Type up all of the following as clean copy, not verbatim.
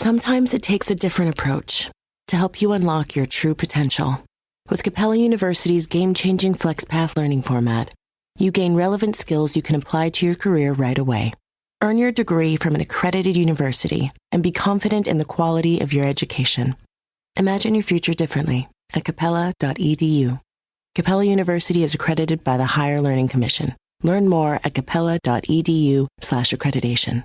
Sometimes it takes a different approach to help you unlock your true potential. With Capella University's game-changing FlexPath learning format, you gain relevant skills you can apply to your career right away. Earn your degree from an accredited university and be confident in the quality of your education. Imagine your future differently at capella.edu. Capella University is accredited by the Higher Learning Commission. Learn more at capella.edu/accreditation.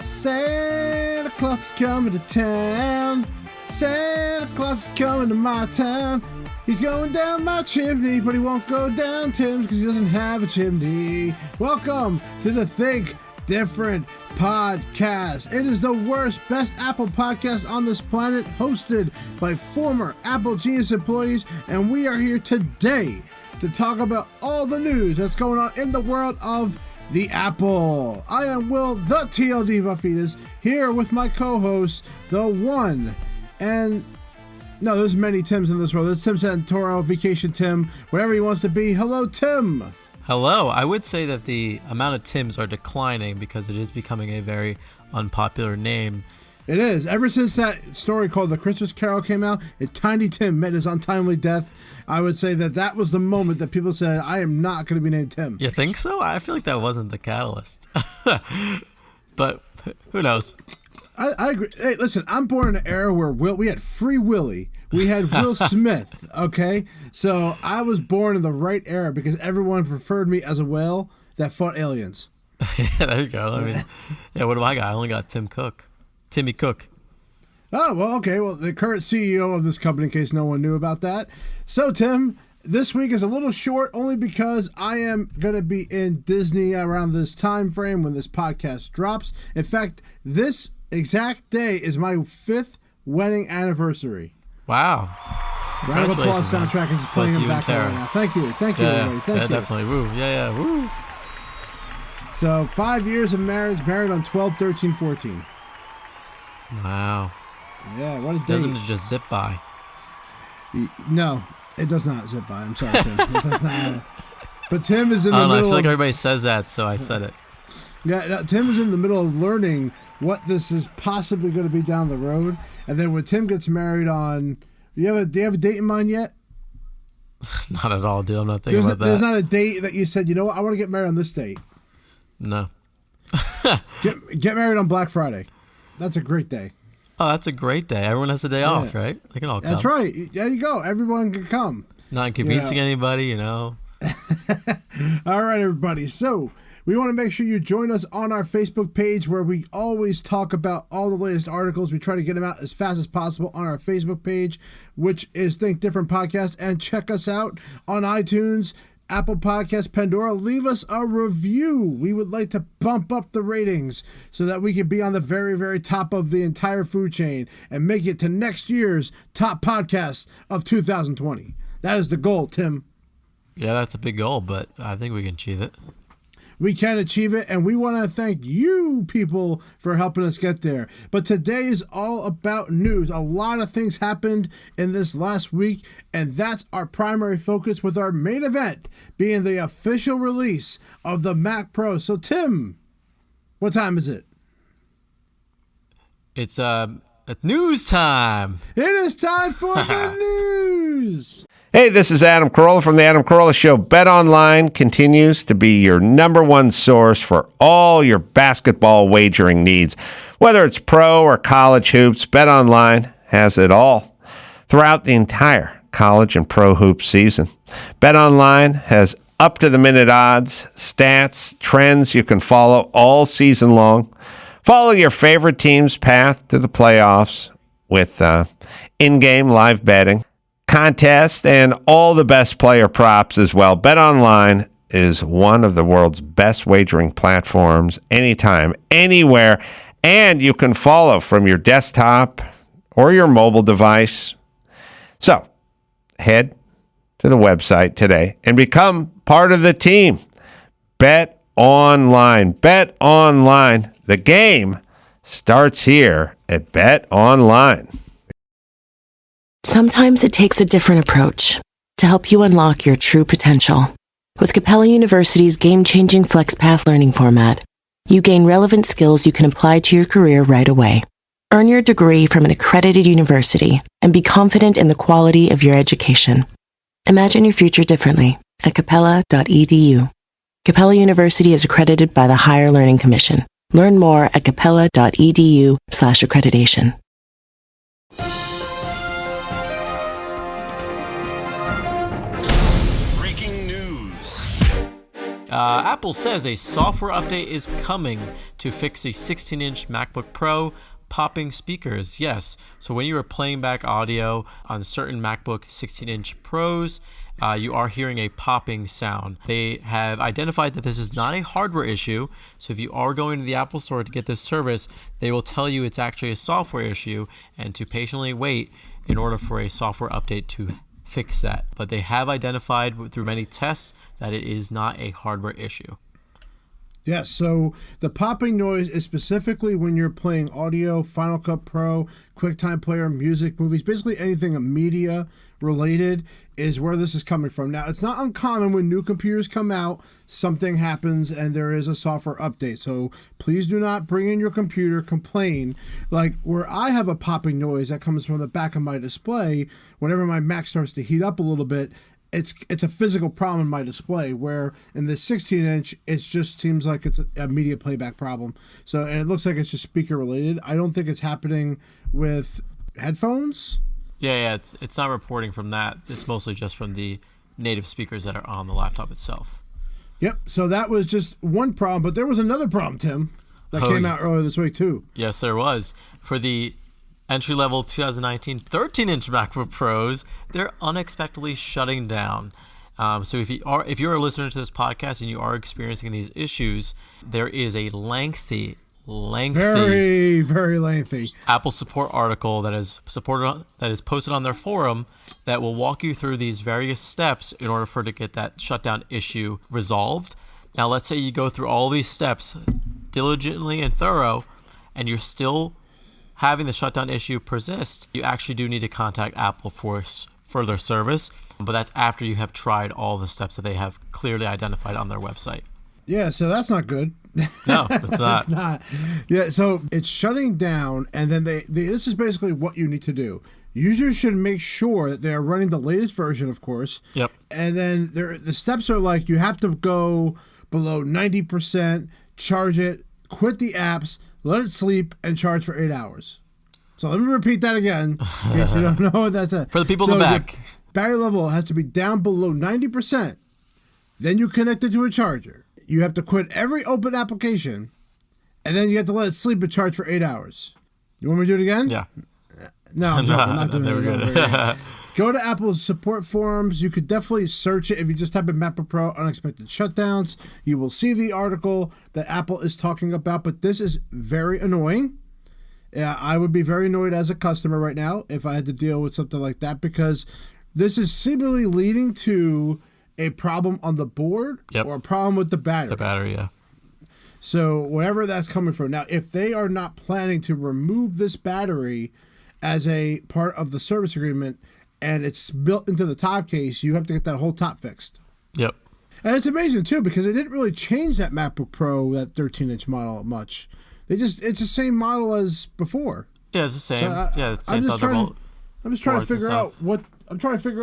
Santa Claus is coming to town. Santa Claus is coming to my town. He's going down my chimney, but he won't go down Tim's because he doesn't have a chimney. Welcome to the Think Different podcast. It is the worst, best Apple podcast on this planet, hosted by former Apple Genius employees, and we are here today to talk about all the news that's going on in the world of the Apple. I am Will, the TLD Vaffitas, here with my co-host, the one and... No, there's many Tims in this world. There's Tim Santoro, Vacation Tim, whatever he wants to be. Hello, Tim. Hello. I would say that the amount of Tims are declining because it is becoming a very unpopular name. It is. Ever since that story called The Christmas Carol came out, and Tiny Tim met his untimely death, I would say that was the moment that people said, I am not going to be named Tim. You think so? I feel like that wasn't the catalyst. But who knows? I agree. Hey, listen, I'm born in an era where we had Free Willy. We had Will Smith, okay? So I was born in the right era because everyone preferred me as a whale that fought aliens. Yeah, there you go. I mean, yeah, what do I got? I only got Timmy Cook. Oh, well, okay. Well, the current CEO of this company, in case no one knew about that. So, Tim, this week is a little short only because I am going to be in Disney around this time frame when this podcast drops. In fact, this exact day is my 5th wedding anniversary. Wow. Round of applause soundtrack is playing in the background right now. Thank you. Thank you, everybody. Thank you. Definitely. Woo. Yeah. Woo. So 5 years of marriage, married on 12/13/14. Wow. Yeah, what a date. Doesn't it just zip by? No, it does not zip by. I'm sorry, Tim. It does not. But Tim is in the middle I feel like everybody says that, so I said it. Yeah, no, Tim is in the middle of learning what this is possibly going to be down the road. And then when Tim gets married on... Do you have a date in mind yet? Not at all, dude. I'm not thinking about that. There's not a date that you said, you know what, I want to get married on this date. No. Get married on Black Friday. That's a great day. Oh, that's a great day. Everyone has a day off, right? They can all come. That's right. There you go. Everyone can come. Not inconveniencing anybody, you know. All right, everybody. So we want to make sure you join us on our Facebook page where we always talk about all the latest articles. We try to get them out as fast as possible on our Facebook page, which is Think Different Podcast. And check us out on iTunes, Apple Podcasts, Pandora. Leave us a review. We would like to bump up the ratings so that we can be on the very, very top of the entire food chain and make it to next year's top podcast of 2020. That is the goal, Tim. Yeah, that's a big goal, but I think we can achieve it. We can achieve it, and we want to thank you people for helping us get there. But today is all about news. A lot of things happened in this last week, and that's our primary focus, with our main event being the official release of the Mac Pro. So, Tim, what time is it? It's news time. It is time for the news. Hey, this is Adam Carolla from The Adam Carolla Show. BetOnline continues to be your number one source for all your basketball wagering needs. Whether it's pro or college hoops, BetOnline has it all throughout the entire college and pro hoop season. BetOnline has up-to-the-minute odds, stats, trends you can follow all season long. Follow your favorite team's path to the playoffs with in-game live betting, contests, and all the best player props as well. BetOnline is one of the world's best wagering platforms anytime, anywhere, and you can follow from your desktop or your mobile device. So, head to the website today and become part of the team. BetOnline. BetOnline, The game starts here at Bet Online. Sometimes it takes a different approach to help you unlock your true potential. With Capella University's game-changing FlexPath learning format, you gain relevant skills you can apply to your career right away. Earn your degree from an accredited university and be confident in the quality of your education. Imagine your future differently at capella.edu. Capella University is accredited by the Higher Learning Commission. Learn more at capella.edu/accreditation. Breaking news. Apple says a software update is coming to fix the 16-inch MacBook Pro popping speakers. Yes, so when you are playing back audio on certain MacBook 16-inch Pros, you are hearing a popping sound. They have identified that this is not a hardware issue, so if you are going to the Apple Store to get this service, they will tell you it's actually a software issue and to patiently wait in order for a software update to fix that. But they have identified through many tests that it is not a hardware issue. Yes, so the popping noise is specifically when you're playing audio, Final Cut Pro, QuickTime Player, music, movies, basically anything media related is where this is coming from. Now, it's not uncommon when new computers come out, something happens and there is a software update. So please do not bring in your computer, complain. Like where I have a popping noise that comes from the back of my display, whenever my Mac starts to heat up a little bit, it's a physical problem in my display, where in the 16-inch, it just seems like it's a media playback problem. So, and it looks like it's just speaker related. I don't think it's happening with headphones. Yeah, it's not reporting from that. It's mostly just from the native speakers that are on the laptop itself. Yep, so that was just one problem, but there was another problem, Tim, that came out earlier this week too. Yes, there was. For the entry-level 2019 13-inch MacBook Pros, they're unexpectedly shutting down. So if you're a listener to this podcast and you are experiencing these issues, there is a lengthy, very, very lengthy Apple support article that is posted on their forum that will walk you through these various steps in order to get that shutdown issue resolved. Now, let's say you go through all these steps diligently and thorough, and you're still having the shutdown issue persist, you actually do need to contact Apple for further service, but that's after you have tried all the steps that they have clearly identified on their website. Yeah, so that's not good. No, it's not. It's not. Yeah, so it's shutting down, and then this is basically what you need to do. Users should make sure that they're running the latest version, of course. Yep. And then the steps are like you have to go below 90%, charge it, quit the apps, let it sleep, and charge for 8 hours. So let me repeat that again, in case you don't know what that's at. For the people in the back. The battery level has to be down below 90%. Then you connect it to a charger. You have to quit every open application, and then you have to let it sleep and charge for 8 hours. You want me to do it again? Yeah. No, I'm not doing they it were good. again. Go to Apple's support forums. You could definitely search it. If you just type in MacBook Pro unexpected shutdowns, you will see the article that Apple is talking about. But this is very annoying. Yeah, I would be very annoyed as a customer right now if I had to deal with something like that, because this is seemingly leading to a problem on the board or a problem with the battery. The battery, yeah. So whatever that's coming from. Now, if they are not planning to remove this battery as a part of the service agreement, and it's built into the top case, you have to get that whole top fixed. Yep. And it's amazing, too, because they didn't really change that MacBook Pro, that 13-inch model, much. It's the same model as before. Yeah, it's the same. So it's the same Thunderbolt. I'm just trying to figure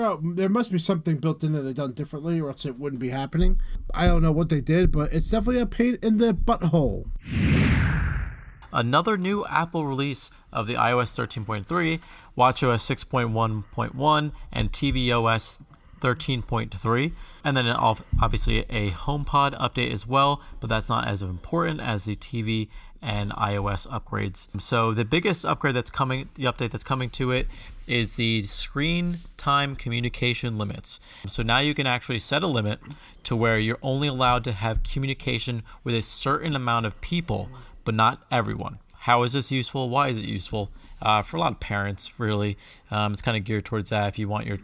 out there must be something built in that they've done differently, or else it wouldn't be happening. I don't know what they did, but it's definitely a pain in the butthole. Another new Apple release of the iOS 13.3, watchOS 6.1.1, and tvOS 13.3. And then obviously a HomePod update as well, but that's not as important as the TV and iOS upgrades. So the biggest upgrade the update that's coming to it is the screen time communication limits. So now you can actually set a limit to where you're only allowed to have communication with a certain amount of people, but not everyone. How is this useful? Why is it useful? For a lot of parents, really, it's kind of geared towards that. If you want your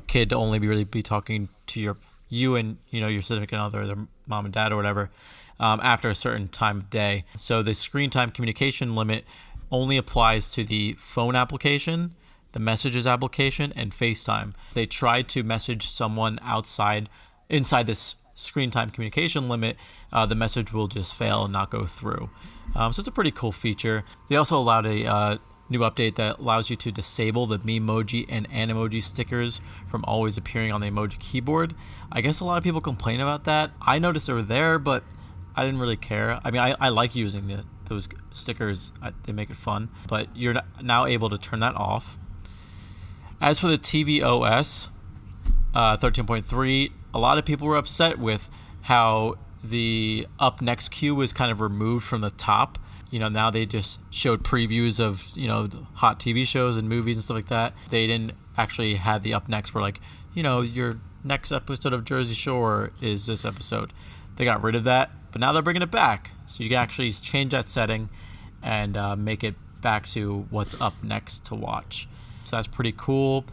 kid to only be talking to you and your significant other, their mom and dad or whatever, after a certain time of day. So the screen time communication limit only applies to the phone application, the messages application, and FaceTime. If they try to message someone inside this screen time communication limit, the message will just fail and not go through. So it's a pretty cool feature. They also allowed a new update that allows you to disable the Memoji and Animoji stickers from always appearing on the emoji keyboard. I guess a lot of people complain about that. I noticed they were there, but I didn't really care. I mean, I like using those stickers. They make it fun. But you're now able to turn that off. As for the tvOS 13.3, a lot of people were upset with how the up next queue was kind of removed from the top. Now they just showed previews of, hot TV shows and movies and stuff like that. They didn't actually have the up next where your next episode of Jersey Shore is this episode. They got rid of that, but now they're bringing it back. So you can actually change that setting and make it back to what's up next to watch. So that's pretty cool.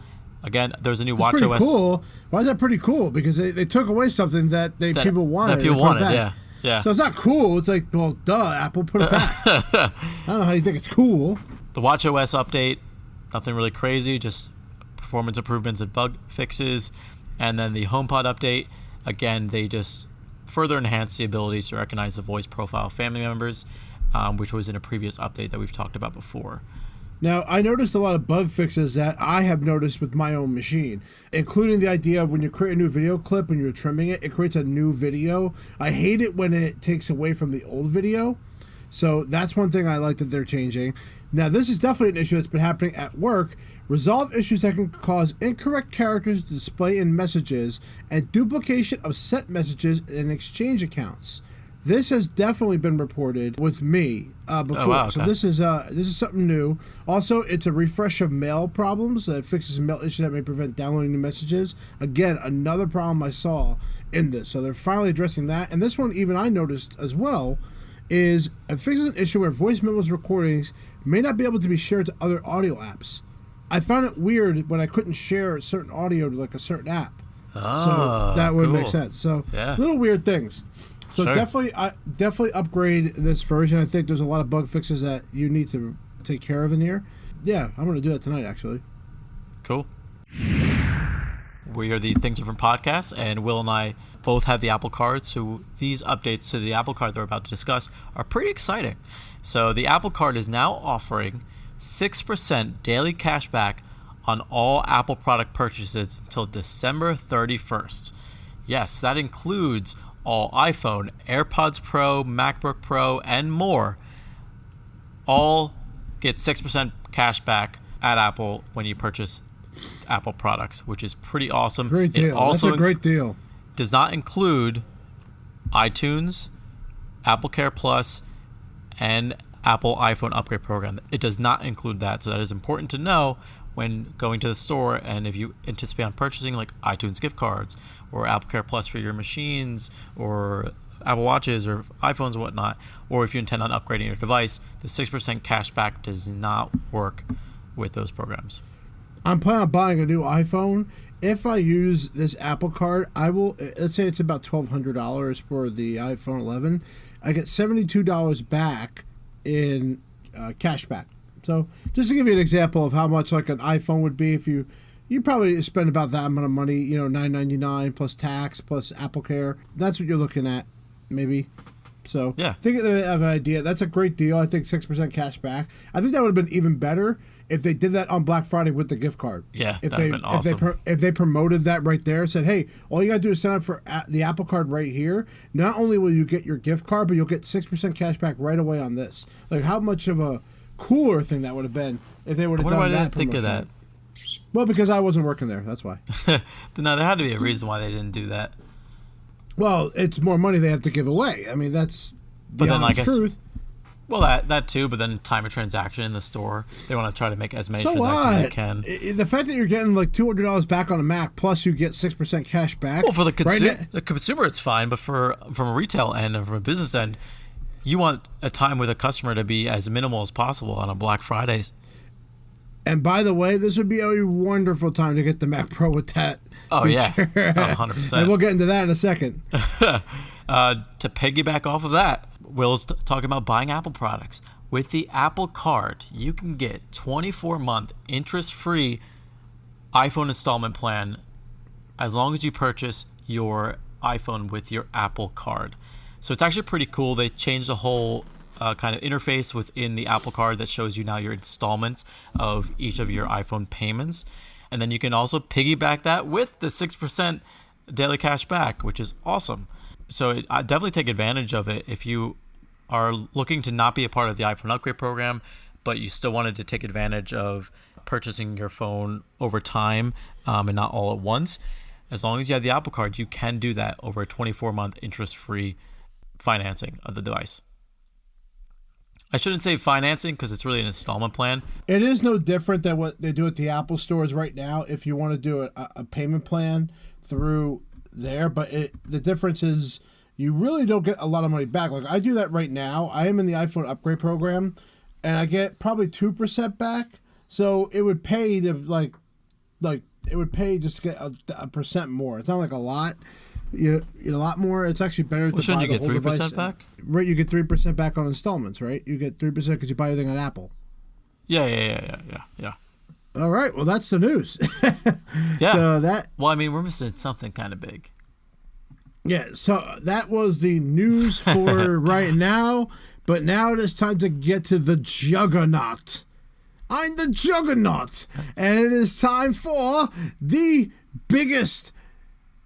Again, there's a new That's WatchOS. pretty cool. Why is that pretty cool? Because they took away something that people wanted. That people wanted, yeah. Yeah. So it's not cool. It's like, well, duh, Apple, put it back. I don't know how you think it's cool. The WatchOS update, nothing really crazy, just performance improvements and bug fixes. And then the HomePod update, again, they just further enhance the ability to recognize the voice profile of family members, which was in a previous update that we've talked about before. Now, I noticed a lot of bug fixes that I have noticed with my own machine, including the idea of when you create a new video clip and you're trimming it, it creates a new video. I hate it when it takes away from the old video. So that's one thing I like that they're changing. Now, this is definitely an issue that's been happening at work. Resolve issues that can cause incorrect characters to display in messages and duplication of sent messages in Exchange accounts. This has definitely been reported with me before. Oh, wow, okay. So this is something new. Also, it's a refresh of mail problems that fixes mail issues that may prevent downloading new messages. Again, another problem I saw in this. So they're finally addressing that. And this one, even I noticed as well, is it fixes an issue where voice memos recordings may not be able to be shared to other audio apps. I found it weird when I couldn't share certain audio to like a certain app. So that would make sense. So little weird things. So Sure. definitely upgrade this version. I think there's a lot of bug fixes that you need to take care of in here. Yeah, I'm going to do that tonight, actually. Cool. We are the Things Different podcast, and Will and I both have the Apple Card. So these updates to the Apple Card that we're about to discuss are pretty exciting. So the Apple Card is now offering 6% daily cash back on all Apple product purchases until December 31st. Yes, that includes all iPhone, AirPods Pro, MacBook Pro, and more. All get 6% cash back at Apple when you purchase Apple products, which is pretty awesome. Great deal. That's a great deal. Does not include iTunes, Apple Care Plus, and Apple iPhone upgrade program. It does not include that, so that is important to know when going to the store. And if you anticipate on purchasing like iTunes gift cards or Apple Care Plus for your machines or Apple Watches or iPhones or whatnot, or if you intend on upgrading your device, the 6% cash back does not work with those programs. I'm planning on buying a new iPhone. If I use this Apple Card, I will, let's say it's about $1,200 for the iPhone 11. I get $72 back in cash back. So just to give you an example of how much like an iPhone would be, if you probably spend about that amount of money, $9.99 plus tax plus Apple Care. That's what you're looking at, maybe. So yeah, think of an idea. That's a great deal. I think 6% cash back. I think that would have been even better if they did that on Black Friday with the gift card. Yeah, that would have been awesome. If they promoted that right there, said, hey, all you got to do is sign up for the Apple Card right here. Not only will you get your gift card, but you'll get 6% cash back right away on this. Like, how much of a cooler thing that would have been if they would have done that. I didn't think of that. Well, because I wasn't working there. That's why. No, there had to be a reason why they didn't do that. Well, it's more money they have to give away. I mean, that's the honest truth. Well, that too, but then time of transaction in the store, they want to try to make as many so transactions as they can. The fact that you're getting like $200 back on a Mac, plus you get 6% cash back. Well, for the consumer, it's fine, but from a retail end and from a business end, you want a time with a customer to be as minimal as possible on a Black Friday. And by the way, this would be a wonderful time to get the Mac Pro with that feature. Yeah. 100%. And we'll get into that in a second. To piggyback off of that, Will's talking about buying Apple products. With the Apple Card, you can get 24-month interest-free iPhone installment plan as long as you purchase your iPhone with your Apple Card. So it's actually pretty cool. They changed the whole kind of interface within the Apple Card that shows you now your installments of each of your iPhone payments. And then you can also piggyback that with the 6% daily cash back, which is awesome. So I definitely take advantage of it if you are looking to not be a part of the iPhone upgrade program, but you still wanted to take advantage of purchasing your phone over time and not all at once. As long as you have the Apple Card, you can do that over a 24-month interest-free financing of the device. I shouldn't say financing because it's really an installment plan. It is no different than what they do at the Apple stores right now if you want to do a payment plan through there. But the difference is you really don't get a lot of money back. Like I do that right now. I am in the iPhone upgrade program, and I get probably 2% back. So it would pay to like it would pay just to get a percent more. It's not like a lot. You know, a lot more. It's actually better to buy the whole device. Shouldn't you get 3% back? Right, you get 3% back on installments, right? You get 3% because you buy everything on Apple. Yeah. All right, well, that's the news. Yeah. So well, I mean, we're missing something kind of big. Yeah, so that was the news for right now. But now it is time to get to the juggernaut. I'm the juggernaut. And it is time for the biggest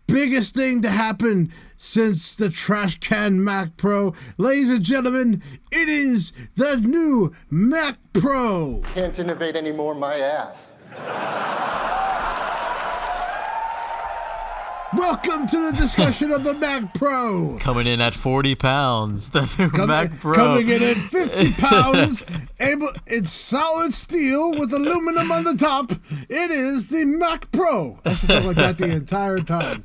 thing to happen since the trash can Mac Pro. Ladies and gentlemen, it is the new Mac Pro. Can't innovate anymore, my ass. Welcome to the discussion of the Mac Pro. Coming in at 40 pounds, the new Mac Pro. Coming in at 50 pounds, it's solid steel with aluminum on the top. It is the Mac Pro. I should talk like that the entire time.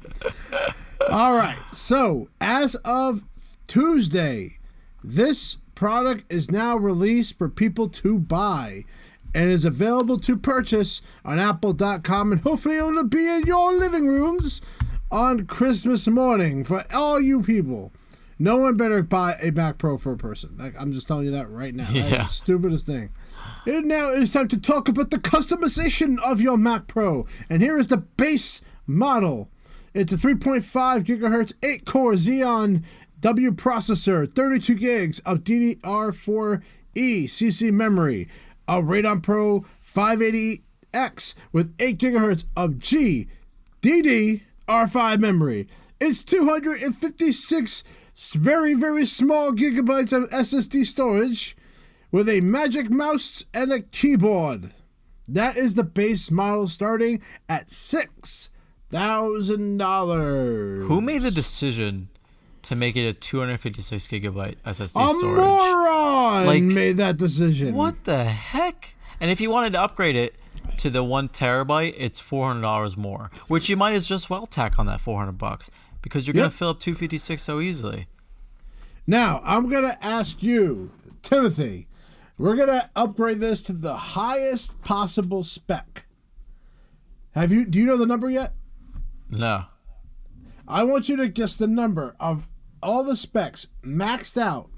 All right, so as of Tuesday, this product is now released for people to buy and is available to purchase on apple.com, and hopefully it will be in your living rooms on Christmas morning for all you people. No one better buy a Mac Pro for a person. I'm just telling you that right now. That's the stupidest thing. And now it's time to talk about the customization of your Mac Pro. And here is the base model. It's a 3.5 gigahertz 8-core Xeon W processor, 32 gigs of DDR4E CC memory, a Radeon Pro 580X with 8 gigahertz of GDDR5 memory. It's 256 very, very small gigabytes of SSD storage with a magic mouse and a keyboard. That is the base model starting at $6,000. Who made the decision to make it a 256 gigabyte SSD storage? A moron made that decision. What the heck? And if you wanted to upgrade it to the 1 terabyte, it's $400 more, which you might as just well tack on that $400 because you're going to fill up 256 so easily. Now, I'm going to ask you, Timothy, we're going to upgrade this to the highest possible spec. Do you know the number yet? No. I want you to guess the number of all the specs maxed out,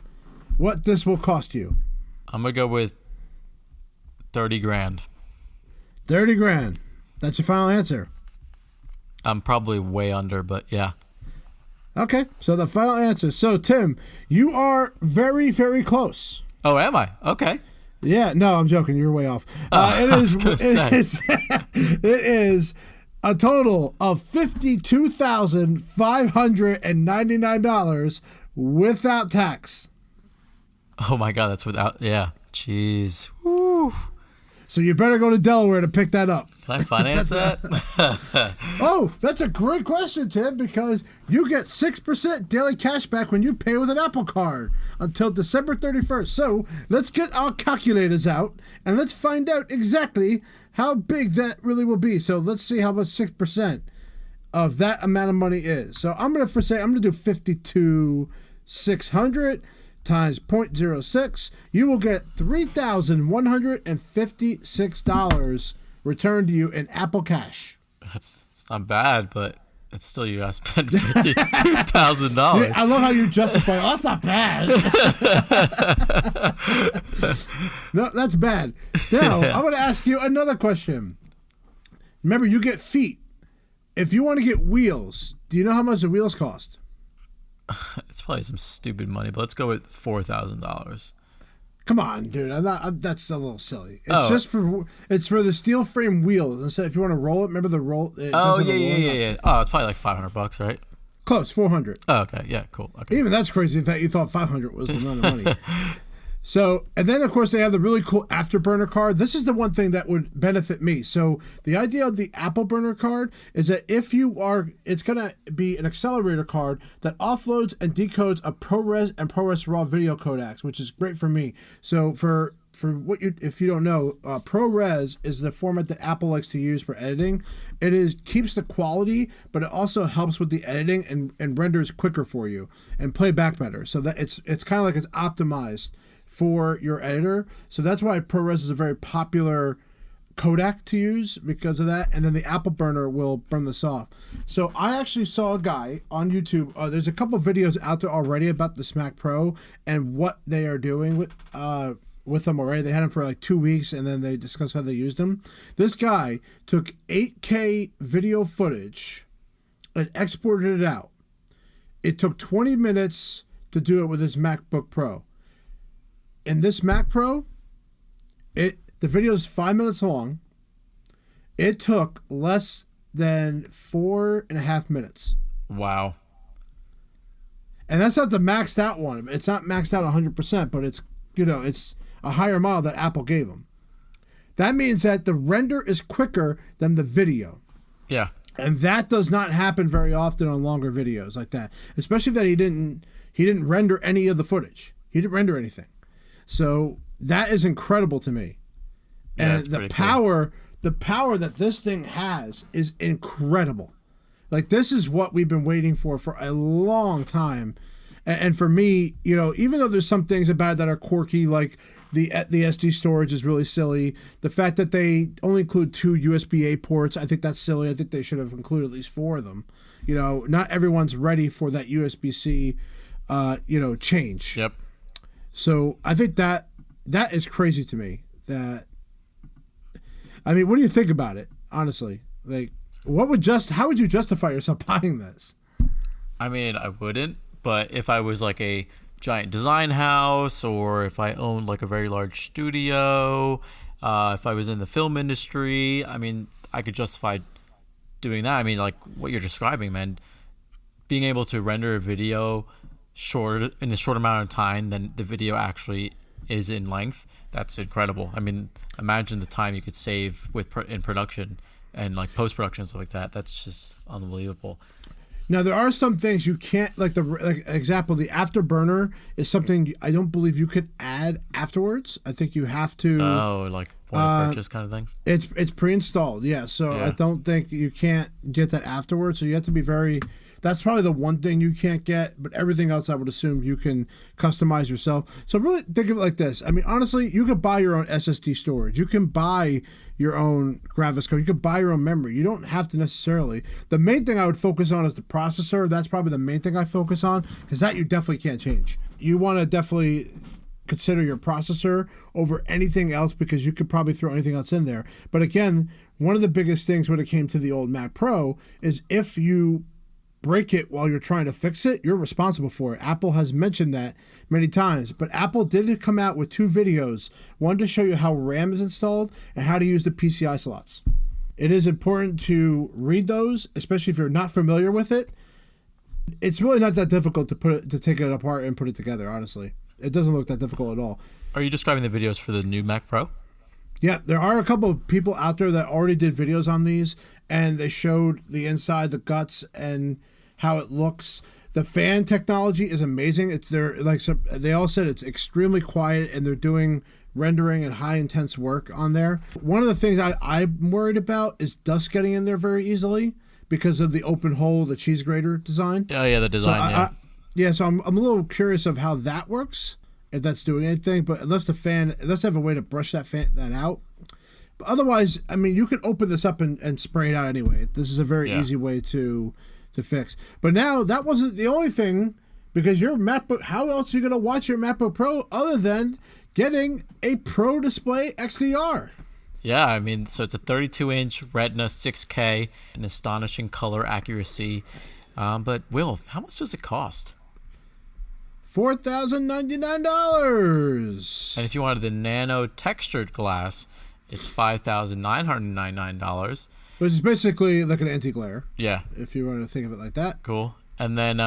what this will cost you. I'm going to go with 30 grand. 30 grand. That's your final answer. I'm probably way under, but yeah. Okay, so the final answer. So, Tim, you are very, very close. Oh, am I? Okay. Yeah, no, I'm joking. You're way off. It is a total of $52,599 without tax. Oh my God, that's without, yeah. Jeez. Woo. So you better go to Delaware to pick that up. Can I finance that? Oh, that's a great question, Tim, because you get 6% daily cash back when you pay with an Apple Card until December 31st. So let's get our calculators out and let's find out exactly how big that really will be. So let's see how much 6% of that amount of money is. So I'm going to do 52,600 times 0.06. You will get $3,156 returned to you in Apple Cash. That's not bad, but It's still you guys spent $52,000. I love how you justify. Oh, that's not bad. No, that's bad. Now, I'm going to ask you another question. Remember, you get feet. If you want to get wheels, do you know how much the wheels cost? It's probably some stupid money, but let's go with $4,000. Come on, dude. That's a little silly. It's it's for the steel frame wheels. Instead, if you want to roll it, remember the roll. Yeah. Oh, it's probably like $500, right? Close, 400. Oh, okay. Yeah, cool. Okay. Even that's crazy that you thought 500 was the amount of money. So, and then of course they have the really cool afterburner card. This is the one thing that would benefit me. So the idea of the Apple burner card is that it's going to be an accelerator card that offloads and decodes a ProRes and ProRes RAW video codecs, which is great for me. So if you don't know, ProRes is the format that Apple likes to use for editing. Keeps the quality, but it also helps with the editing and renders quicker for you and play back better. So that it's kind of like it's optimized for your editor. So that's why ProRes is a very popular codec to use because of that. And then the Apple burner will burn this off. So I actually saw a guy on YouTube. There's a couple videos out there already about the Mac Pro and what they are doing with them already. They had them for like 2 weeks and then they discussed how they used them. This guy took 8K video footage and exported it out. It took 20 minutes to do it with his MacBook Pro. In this Mac Pro, the video is 5 minutes long. It took less than 4.5 minutes. Wow. And that's not the maxed out one. It's not maxed out 100%, but it's a higher model that Apple gave them. That means that the render is quicker than the video. Yeah. And that does not happen very often on longer videos like that. Especially that he didn't render any of the footage. He didn't render anything. So that is incredible to me. Yeah, and the power that this thing has is incredible. Like, this is what we've been waiting for a long time. And for me, even though there's some things about it that are quirky, like the SD storage is really silly. The fact that they only include 2 USB-A ports, I think that's silly. I think they should have included at least 4 of them. Not everyone's ready for that USB-C, change. Yep. So I think that is crazy to me. What do you think about it, honestly? Like, how would you justify yourself buying this? I mean, I wouldn't, but if I was like a giant design house or if I owned like a very large studio, if I was in the film industry, I mean, I could justify doing that. I mean, like what you're describing, man, being able to render a video in a short amount of time than the video actually is in length, that's incredible. I mean, imagine the time you could save in production and like post-production and stuff like that. That's just unbelievable. Now there are some things you can't, like example, the afterburner is something I don't believe you could add afterwards. I think you have to. Oh, like point of purchase kind of thing. It's pre-installed, yeah. So yeah. I don't think you can't get that afterwards. So you have to be very. That's probably the one thing you can't get, but everything else I would assume you can customize yourself. So really think of it like this. I mean, honestly, you could buy your own SSD storage. You can buy your own graphics card. You could buy your own memory. You don't have to necessarily. The main thing I would focus on is the processor. That's probably the main thing I focus on because that you definitely can't change. You want to definitely consider your processor over anything else because you could probably throw anything else in there. But again, one of the biggest things when it came to the old Mac Pro is if you break it while you're trying to fix it, you're responsible for it. Apple has mentioned that many times, but Apple did come out with 2 videos, one to show you how RAM is installed and how to use the PCI slots. It is important to read those, especially if you're not familiar with it. It's really not that difficult to take it apart and put it together, honestly. It doesn't look that difficult at all. Are you describing the videos for the new Mac Pro? Yeah, there are a couple of people out there that already did videos on these, and they showed the inside, the guts, and how it looks. The fan technology is amazing. They all said it's extremely quiet, and they're doing rendering and high intense work on there. One of the things I'm worried about is dust getting in there very easily because of the open hole, the cheese grater design. Oh yeah, the design. So I'm a little curious of how that works, if that's doing anything. But unless they have a way to brush that out. But otherwise, I mean, you can open this up and spray it out anyway. This is a very easy way to to fix. But now that wasn't the only thing, because your MacBook, how else are you going to watch your MacBook Pro other than getting a Pro Display XDR? Yeah, I mean, so it's a 32-inch Retina 6K, an astonishing color accuracy. But Will, how much does it cost? $4,099. And if you wanted the nano textured glass, it's $5,999. Which is basically like an anti-glare. Yeah. If you want to think of it like that. Cool. And then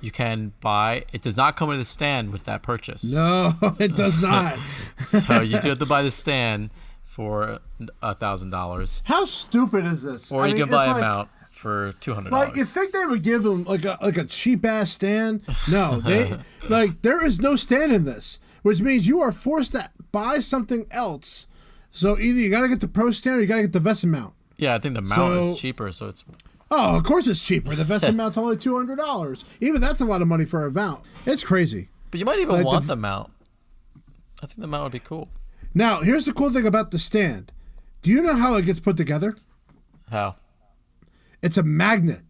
you can buy, it does not come with a stand with that purchase. No, it does not. So you do have to buy the stand for $1,000. How stupid is this? Or you can buy a mount for $200. Like, you think they would give them like a cheap ass stand? No, they there is no stand in this, which means you are forced to buy something else. So either you got to get the Pro stand or you got to get the VESA mount. Yeah, I think the mount is cheaper, so it's. Oh, of course it's cheaper. The VESA mount's only $200. Even that's a lot of money for a mount. It's crazy. But you might even want the mount. I think the mount would be cool. Now, here's the cool thing about the stand. Do you know how it gets put together? How? It's a magnet.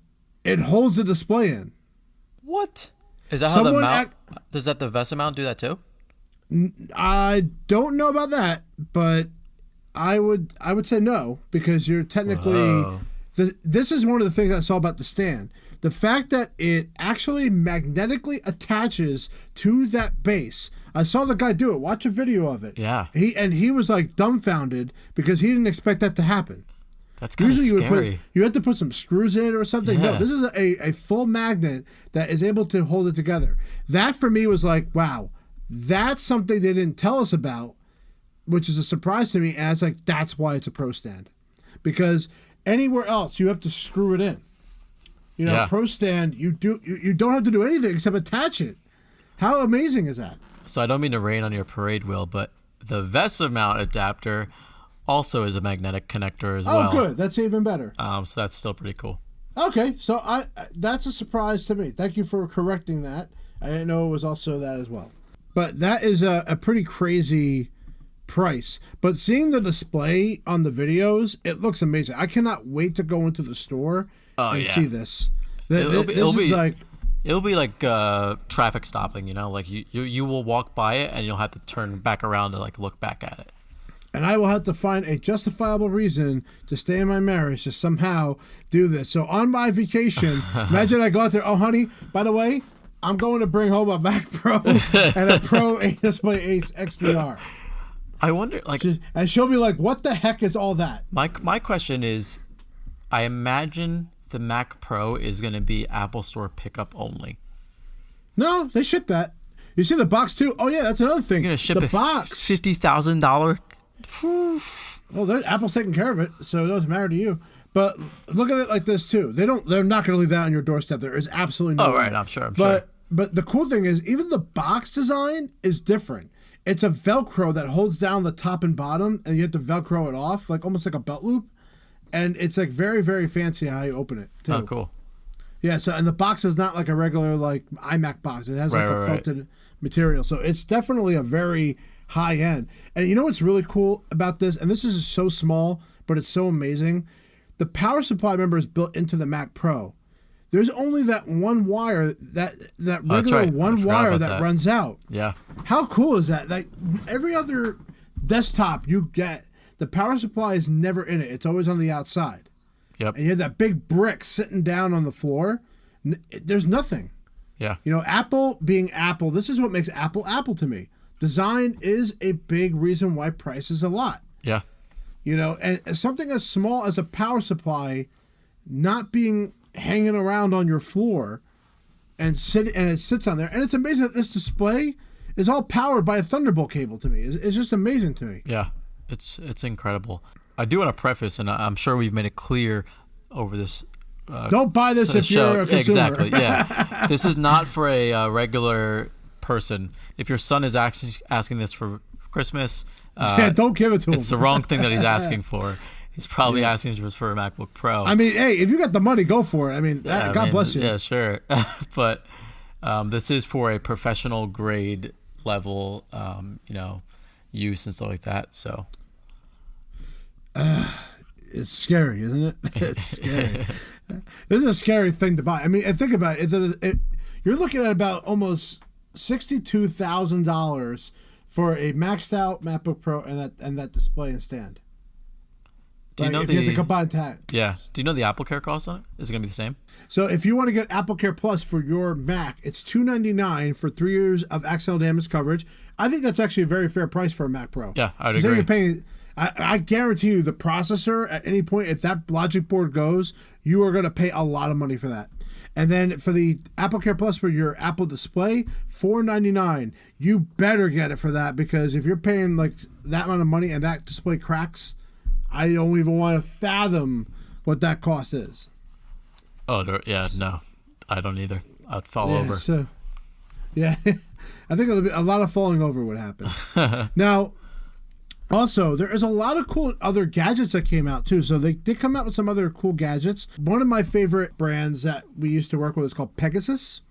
It holds the display in. What? Is that how the mount... Does the VESA mount do that too? I don't know about that, but I would say no, because you're technically... This is one of the things I saw about the stand. The fact that it actually magnetically attaches to that base. I saw the guy do it. Watch a video of it. Yeah. He was like dumbfounded because he didn't expect that to happen. That's kind of scary. You had to put some screws in it or something. Yeah. No, this is a full magnet that is able to hold it together. That for me was like, wow, that's something they didn't tell us about, which is a surprise to me. And it's like, that's why it's a Pro stand. Because anywhere else, you have to screw it in. You know, Pro stand, you don't have to do anything except attach it. How amazing is that? So I don't mean to rain on your parade, Will, but the VESA mount adapter also is a magnetic connector as well. Oh, good. That's even better. So that's still pretty cool. Okay, so that's a surprise to me. Thank you for correcting that. I didn't know it was also that as well. But that is a pretty crazy price. But seeing the display on the videos, it looks amazing. I cannot wait to go into the store and see this. It'll be like traffic stopping, you know, like you will walk by it and you'll have to turn back around to like look back at it. And I will have to find a justifiable reason to stay in my marriage to somehow do this. So on my vacation, imagine I go out there, oh, honey, by the way, I'm going to bring home a Mac Pro and a Pro Display 8 XDR. I wonder, like... And she'll be like, what the heck is all that? My question is, I imagine the Mac Pro is going to be Apple Store pickup only. No, they ship that. You see the box too? Oh, yeah, that's another thing. You're going to ship the box. $50,000... Well, Apple's taking care of it, so it doesn't matter to you. But look at it like this too. They're not going to leave that on your doorstep. There is absolutely no. Oh, right, I'm sure. But the cool thing is, even the box design is different. It's a Velcro that holds down the top and bottom, and you have to Velcro it off, like almost like a belt loop. And it's like very, very fancy how you open it too. Oh, cool. Yeah. So, and the box is not like a regular like iMac box. It has like a felted material. So it's definitely a very high end. And you know what's really cool about this? And this is so small, but it's so amazing. The power supply, remember, is built into the Mac Pro. There's only that one wire, that regular one wire that runs out. Yeah. How cool is that? Like every other desktop you get, the power supply is never in it. It's always on the outside. Yep. And you have that big brick sitting down on the floor. There's nothing. Yeah. You know, Apple being Apple, this is what makes Apple Apple to me. Design is a big reason why price is a lot. Yeah. You know, and something as small as a power supply not being hanging around on your floor and it sits on there. And it's amazing that this display is all powered by a Thunderbolt cable to me. It's just amazing to me. Yeah. It's incredible. I do want to preface, and I'm sure we've made it clear over this don't buy this if you're a consumer. Exactly, yeah. This is not for a regular person. If your son is actually asking this for Christmas, don't give it to him. It's the wrong thing that he's asking for. He's probably asking for a MacBook Pro. I mean, hey, if you got the money, go for it. I mean, God bless you. Yeah, sure. But this is for a professional grade level, use and stuff like that. So it's scary, isn't it? It's scary. This is a scary thing to buy. I mean, and think about it. You're looking at about almost $62,000 for a maxed out MacBook Pro and that display and stand. Do you know if you have to combine tax? Yeah. Do you know the Apple Care cost on it? Is it going to be the same? So if you want to get Apple Care Plus for your Mac, it's $299 for 3 years of accidental damage coverage. I think that's actually a very fair price for a Mac Pro. Yeah, I'd agree. You're agree. I guarantee you the processor at any point, if that logic board goes, you are going to pay a lot of money for that. And then for the Apple Care Plus for your Apple display, $499. You better get it for that, because if you're paying like that amount of money and that display cracks, I don't even want to fathom what that cost is. Oh, yeah, no. I don't either. I'd fall over. So, yeah. I think a lot of falling over would happen. Now, also, there is a lot of cool other gadgets that came out, too. So they did come out with some other cool gadgets. One of my favorite brands that we used to work with is called Pegasus.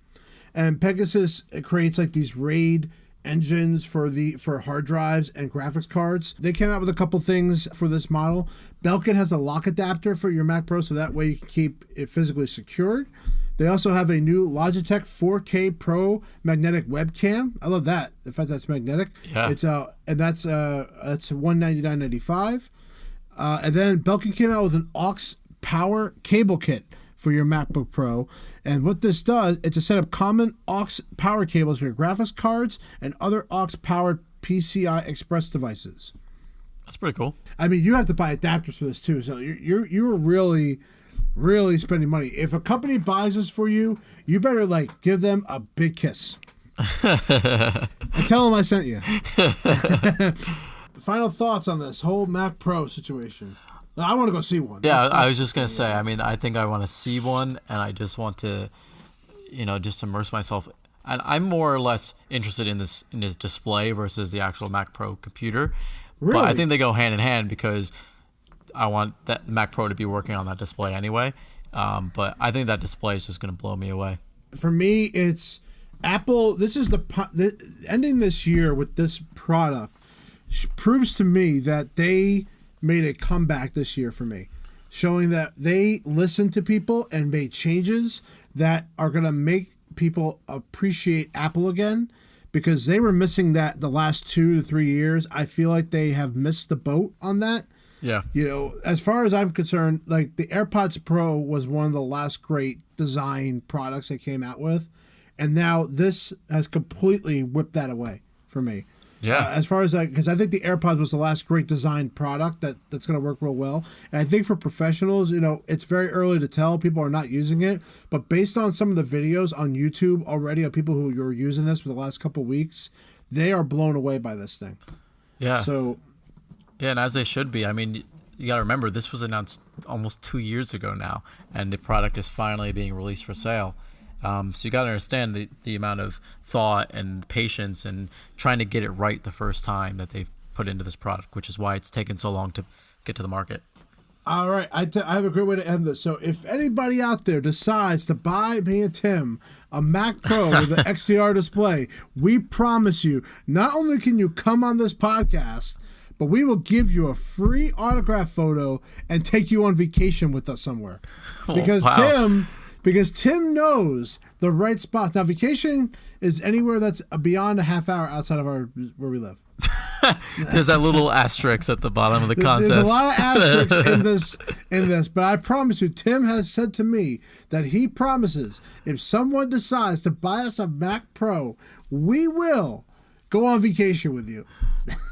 And Pegasus creates like these RAID engines for hard drives and graphics cards. They came out with a couple things for this model. Belkin has a lock adapter for your Mac Pro, so that way you can keep it physically secured. They also have a new Logitech 4K Pro magnetic webcam. I love that. In fact, that's magnetic. Yeah. It's and that's $199.95. And then Belkin came out with an aux power cable kit for your MacBook Pro. And what this does, it's a set of common aux power cables for your graphics cards and other aux powered PCI Express devices. That's pretty cool. I mean, you have to buy adapters for this too. So you're really spending money. If a company buys this for you, you better like give them a big kiss. And tell them I sent you. Final thoughts on this whole Mac Pro situation. I want to go see one. Yeah, I was just going to say, I mean, I think I want to see one, and I just want to, just immerse myself. And I'm more or less interested in this display versus the actual Mac Pro computer. Really? But I think they go hand in hand, because I want that Mac Pro to be working on that display anyway. But I think that display is just going to blow me away. For me, it's Apple. This is the ending this year with this product proves to me that they made a comeback this year for me, showing that they listened to people and made changes that are going to make people appreciate Apple again, because they were missing that the last 2 to 3 years. I feel like they have missed the boat on that. Yeah. As far as I'm concerned, like the AirPods Pro was one of the last great design products they came out with. And now this has completely whipped that away for me. Yeah. As far as because I think the AirPods was the last great design product that's going to work real well. And I think for professionals, it's very early to tell. People are not using it. But based on some of the videos on YouTube already of people who are using this for the last couple of weeks, they are blown away by this thing. Yeah. So. Yeah, and as they should be. I mean, you got to remember, this was announced almost 2 years ago now, and the product is finally being released for sale. So you got to understand the amount of thought and patience and trying to get it right the first time that they've put into this product, which is why it's taken so long to get to the market. All right, I have a great way to end this. So if anybody out there decides to buy me and Tim a Mac Pro with an XDR display, we promise you, not only can you come on this podcast, but we will give you a free autograph photo and take you on vacation with us somewhere. Because wow. Tim knows the right spots. Now, vacation is anywhere that's beyond a half hour outside of where we live. There's that little asterisk at the bottom of the contest. There's a lot of asterisks in this, but I promise you, Tim has said to me that he promises if someone decides to buy us a Mac Pro, we will go on vacation with you.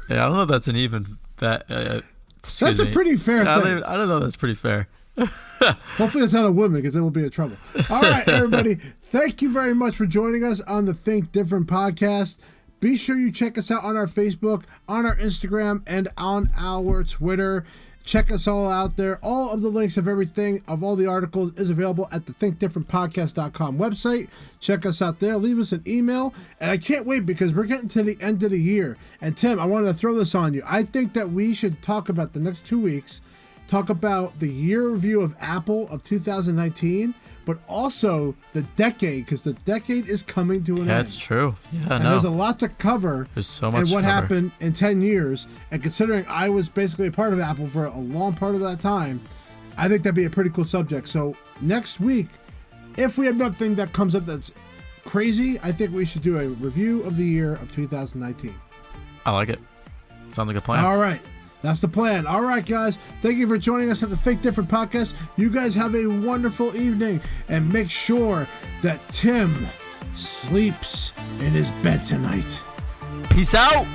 Yeah, I don't know if that's an even bet. That's a pretty fair thing. I don't know if that's pretty fair. Hopefully it's not a woman, because then we'll be in trouble. All right, everybody. Thank you very much for joining us on the Think Different podcast. Be sure you check us out on our Facebook, on our Instagram, and on our Twitter. Check us all out there. All of the links of everything, of all the articles, is available at the thinkdifferentpodcast.com website. Check us out there. Leave us an email. And I can't wait, because we're getting to the end of the year. And Tim, I wanted to throw this on you. I think that we should talk about the next 2 weeks, talk about the year review of Apple of 2019, but also the decade, because the decade is coming to an end. That's true. Yeah, and there's a lot to cover. There's so much and what to cover. happened in 10 years. And considering I was basically a part of Apple for a long part of that time, I think that'd be a pretty cool subject. So next week, if we have nothing that comes up that's crazy, I think we should do a review of the year of 2019. I like it. Sounds like a plan. All right. That's the plan. All right, guys. Thank you for joining us at the Think Different podcast. You guys have a wonderful evening. And make sure that Tim sleeps in his bed tonight. Peace out.